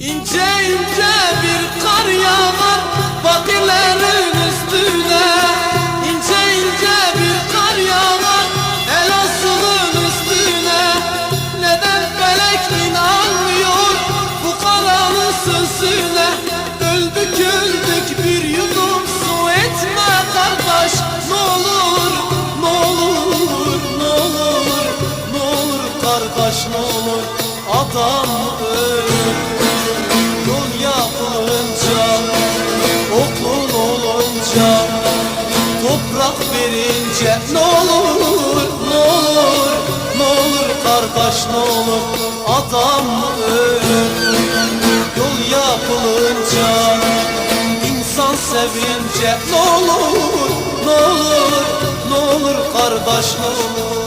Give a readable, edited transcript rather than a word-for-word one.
İnce ince bir kar yağar fakirlerin üstüne. İnce ince bir kar yağar Elazığ'ın üstüne. Neden felek inanmıyor bu karanın sözüne? Öldük öldük bir yudum su etme kardeş. Ne olur, ne olur, ne olur, ne olur kardeş, ne olur. Adam ölür yol yapılınca, okul olunca, toprak verince. Ne olur, ne olur, ne olur kardeş, ne olur. Adam ölür yol yapılınca, insan sevince. Ne olur, ne olur, ne olur kardeş, ne olur.